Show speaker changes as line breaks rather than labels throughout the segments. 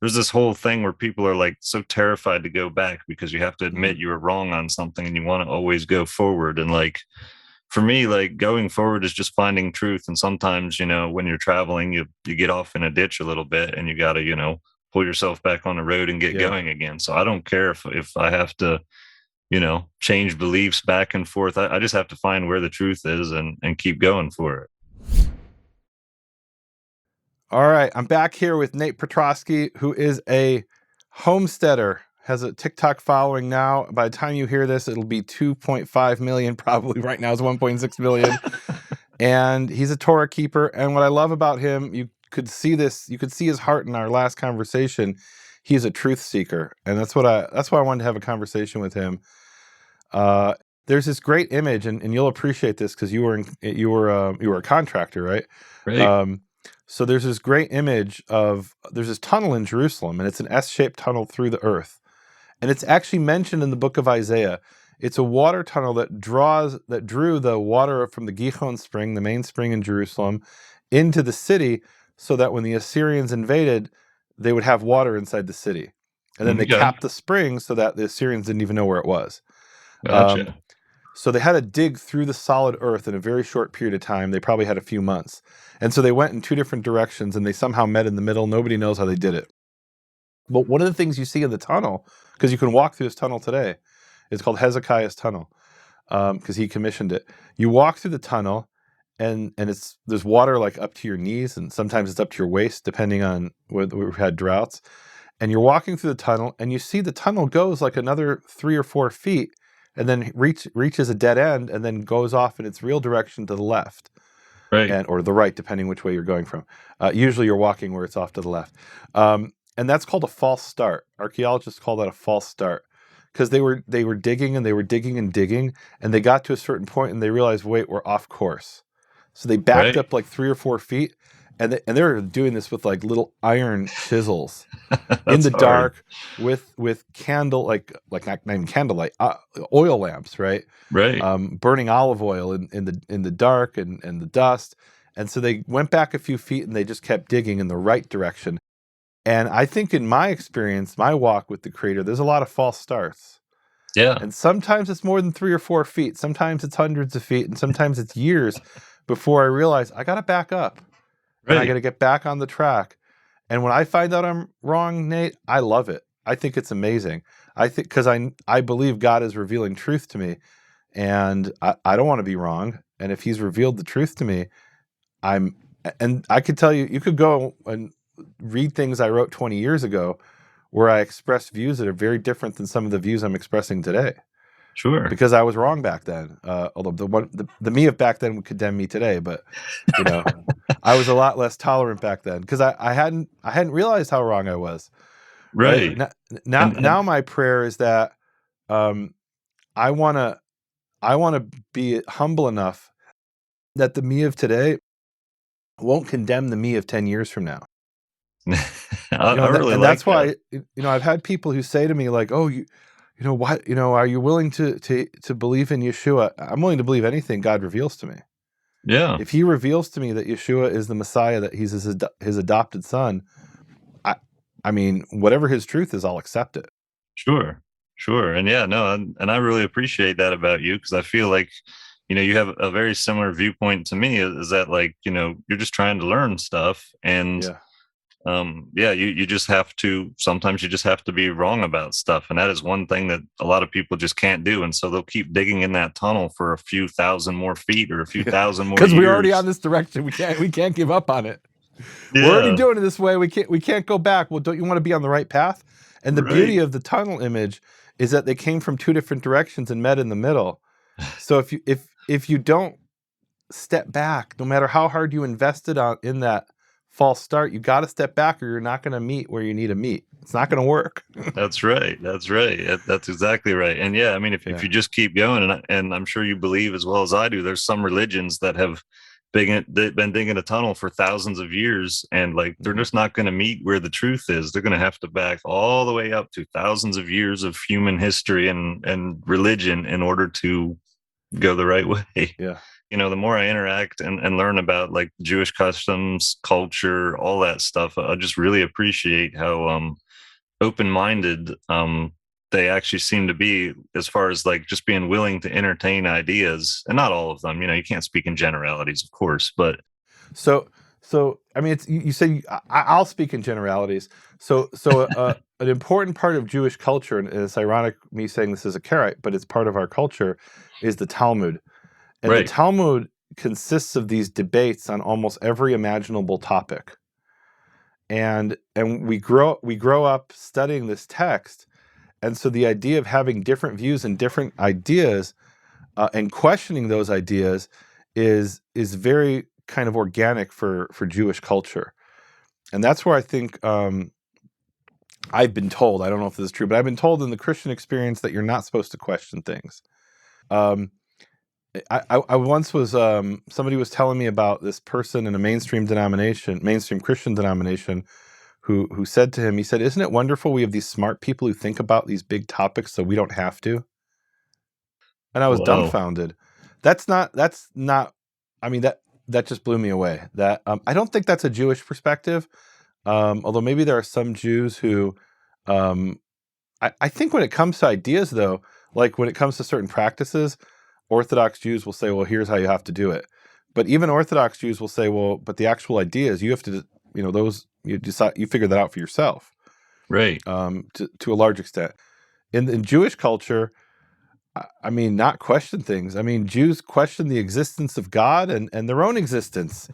there's this whole thing where people are like so terrified to go back because you have to admit
Mhm.
you were wrong on something and you want to always go forward. And like for me, like going forward is just finding truth. And sometimes, when you're traveling, you get off in a ditch a little bit and you got to, pull yourself back on the road and get
Yeah.
going again. So I don't care if I have to, change beliefs back and forth. I just have to find where the truth is and keep going for it.
All right, I'm back here with Nate Petrosky, who is a homesteader, has a TikTok following now. By the time you hear this, it'll be 2.5 million, probably right now it's 1.6 million. And he's a Torah keeper. And what I love about him, you could see his heart in our last conversation. He's a truth seeker. And that's why I wanted to have a conversation with him. Uh, there's this great image, and you'll appreciate this because you were a contractor, right?
Right.
Um, so there's this great image of there's this tunnel in Jerusalem, and it's an S-shaped tunnel through the earth, and it's actually mentioned in the book of Isaiah. It's a water tunnel that drew the water from the Gihon spring, the main spring in Jerusalem, into the city, so that when the Assyrians invaded, they would have water inside the city, and then they
Okay.
capped the spring so that the Assyrians didn't even know where it was. Um,
Gotcha.
so they had to dig through the solid earth in a very short period of time. They probably had a few months. And so they went in two different directions and they somehow met in the middle. Nobody knows how they did it. But one of the things you see in the tunnel, because you can walk through this tunnel today, it's called Hezekiah's Tunnel, because he commissioned it. You walk through the tunnel and there's water like up to your knees and sometimes it's up to your waist, depending on whether we've had droughts. And you're walking through the tunnel and you see the tunnel goes like another 3 or 4 feet and then reaches a dead end and then goes off in its real direction to the left
Right.
and or the right, depending which way you're going from. Usually you're walking where it's off to the left. And that's called a false start. Archaeologists call that a false start because they were digging and they were digging and digging and they got to a certain point and they realized, wait, we're off course. So they backed
Right.
up like 3 or 4 feet and they're doing this with like little iron chisels in
That's
the
hard.
dark with candle not even candlelight, oil lamps, right?
Right.
Burning olive oil in the dark and the dust. And so they went back a few feet and they just kept digging in the right direction. And I think in my experience, my walk with the Creator, there's a lot of false starts.
Yeah.
And sometimes it's more than 3 or 4 feet. Sometimes it's hundreds of feet, and sometimes it's years before I realize I got to back up and I got
Right.
to get back on the track. And when I find out I'm wrong, Nate, I love it. I think it's amazing. I think because I believe God is revealing truth to me, and I don't want to be wrong. And if He's revealed the truth to me, I'm and I could tell you, you could go and read things I wrote 20 years ago, where I expressed views that are very different than some of the views I'm expressing today
Sure.
because I was wrong back then. Although the me of back then would condemn me today, but you know, I was a lot less tolerant back then because I hadn't realized how wrong I was. Right
Right.
now, now
And
my prayer is that um, I wanna I wanna be humble enough that the me of today won't condemn the me of 10 years from now.
I really
And
like
that's
that.
why I've had people who say to me like, "Oh, why are you willing to believe in Yeshua?" I'm willing to believe anything God reveals to me.
Yeah.
If He reveals to me that Yeshua is the Messiah, that He's his adopted son, I I mean, whatever His truth is, I'll accept it.
Sure. Sure. And yeah, no, and I really appreciate that about you because I feel like, you have a very similar viewpoint to me is that like, you're just trying to learn stuff and
Yeah,
yeah, you just have to sometimes you just have to be wrong about stuff. And that is one thing that a lot of people just can't do. And so they'll keep digging in that tunnel for a few thousand more feet or a few
yeah,
thousand more
because we're already on
years.
this direction. We can't give up on it. We're already
Yeah.
doing it this way. We can't go back. Well, don't you want to be on the right path? And the beauty
Right.
of the tunnel image is that they came from two different directions and met in the middle. So if you don't step back, no matter how hard you invested in that false start, you got to step back, or you're not going to meet where you need to meet. It's not going to work.
That's right. That's right. That's exactly right. And yeah, I mean, if
Yeah.
you just keep going, and I'm sure you believe as well as I do, there's some religions that have they've been digging a tunnel for thousands of years, and like they're
hmm
just not going to meet where the truth is. They're going to have to back all the way up to thousands of years of human history and religion in order to go the right way.
Yeah.
the more I interact and learn about like Jewish customs, culture, all that stuff, I just really appreciate how open minded they actually seem to be as far as like just being willing to entertain ideas, and not all of them. You can't speak in generalities, of course, but
So, so I mean, it's you say I'll speak in generalities. An important part of Jewish culture, and it's ironic me saying this as a Karaite, but it's part of our culture, is the Talmud. And the
right,
Talmud consists of these debates on almost every imaginable topic. And we grow up studying this text, and so the idea of having different views and different ideas and questioning those ideas is very kind of organic for Jewish culture. And that's where I think I've been told, I don't know if this is true, but I've been told in the Christian experience that you're not supposed to question things. Um, I once was somebody was telling me about this person in a mainstream Christian denomination, who said to him, he said, "Isn't it wonderful we have these smart people who think about these big topics so we don't have to?" And I was
whoa,
dumbfounded. That's not. I mean, that just blew me away. That I don't think that's a Jewish perspective. Although maybe there are some Jews who, um, I think when it comes to ideas, though, like when it comes to certain practices, Orthodox Jews will say, "Well, here's how you have to do it." But even Orthodox Jews will say, "Well, but the actual ideas you have to, those you decide, you figure that out for yourself."
right,
To a large extent, in Jewish culture, I mean, not question things. I mean, Jews question the existence of God and their own existence,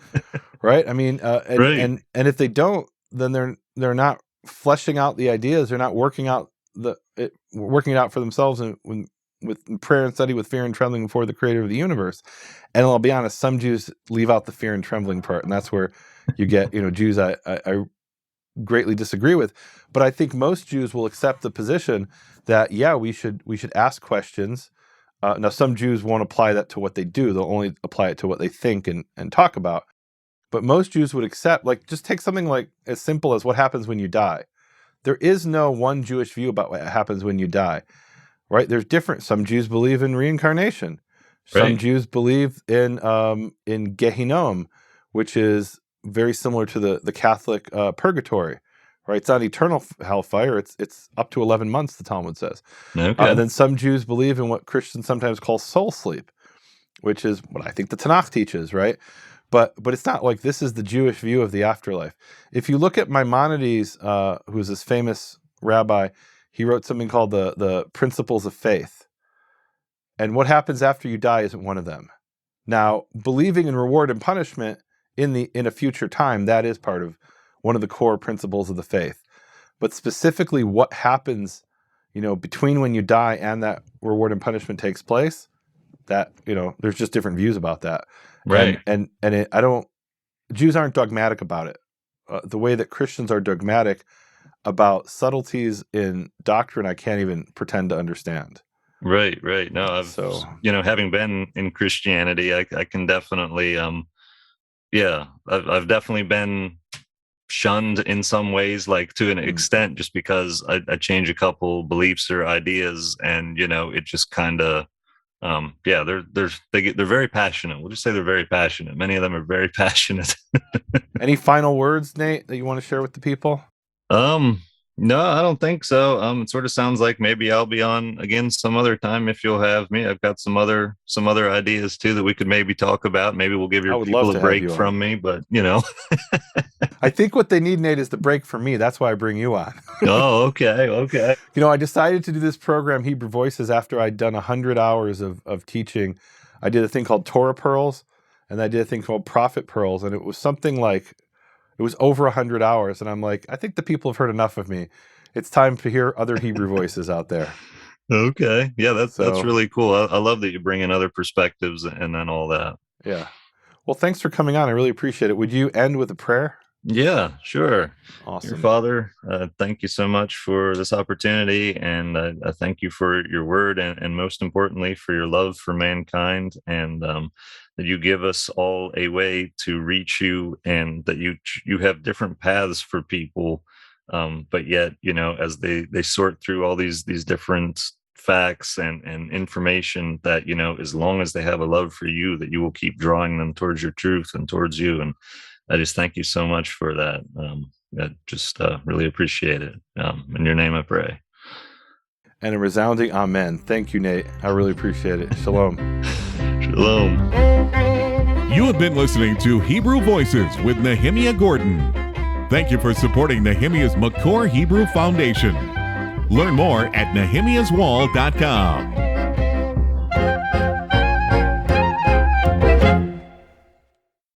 right? I mean,
right,
and if they don't, then they're not fleshing out the ideas. They're not working it out for themselves, and with prayer and study, with fear and trembling before the Creator of the universe. And I'll be honest, some Jews leave out the fear and trembling part, and that's where you get Jews I greatly disagree with. But I think most Jews will accept the position that yeah, we should ask questions. Now, some Jews won't apply that to what they do; they'll only apply it to what they think and talk about. But most Jews would accept, like, just take something like as simple as what happens when you die. There is no one Jewish view about what happens when you die, right? There's different. Some Jews believe in reincarnation. Some
right.
Jews believe in Gehinnom, which is very similar to the Catholic purgatory, right? It's not eternal hellfire. It's up to 11 months. The Talmud says. And
Okay,
then some Jews believe in what Christians sometimes call soul sleep, which is what I think the Tanakh teaches, right? But it's not like this is the Jewish view of the afterlife. If you look at Maimonides, who's this famous rabbi, he wrote something called the Principles of Faith. And what happens after you die isn't one of them. Now, believing in reward and punishment in a future time, that is part of one of the core principles of the faith. But specifically what happens, between when you die and that reward and punishment takes place, that, there's just different views about that.
right,
I don't Jews aren't dogmatic about it. The way that Christians are dogmatic about subtleties in doctrine, I can't even pretend to understand.
right, right. No, I've
So,
having been in Christianity, I can definitely yeah, I've definitely been shunned in some ways, like to an
mm.
extent, just because I change a couple beliefs or ideas, and it just kind of yeah, they're very passionate. We'll just say they're very passionate. Many of them are very passionate.
Any final words, Nate, that you want to share with the people?
um no, I don't think so. It sort of sounds like maybe I'll be on again some other time if you'll have me. I've got some other ideas too that we could maybe talk about. Maybe we'll give
I
your
would love
people a
to have
break
you on.
from me, but
I think what they need, Nate, is the break for me. That's why I bring you on.
oh, okay, okay.
I decided to do this program, Hebrew Voices, after I'd done 100 hours of teaching. I did a thing called Torah Pearls, and I did a thing called Prophet Pearls, and it was something like, it was over 100 hours. And I'm like, I think the people have heard enough of me. It's time to hear other Hebrew voices out there.
Okay. Yeah, that's
So,
really cool. I love that you bring in other perspectives and then all that.
yeah. Well, thanks for coming on. I really appreciate it. Would you end with a prayer?
Yeah, sure. Your
Awesome.
Father, thank you so much for this opportunity, and I thank you for your word, and most importantly for your love for mankind, and that you give us all a way to reach you, and that you have different paths for people, but yet as they sort through all these different facts and information that, as long as they have a love for you, that you will keep drawing them towards your truth and towards you. And I just thank you so much for that. I just really appreciate it. In your name I pray.
And a resounding amen. Thank you, Nate. I really appreciate it. Shalom.
Shalom.
You have been listening to Hebrew Voices with Nehemia Gordon. Thank you for supporting Nehemia's McCore Hebrew Foundation. Learn more at nehemiaswall.com.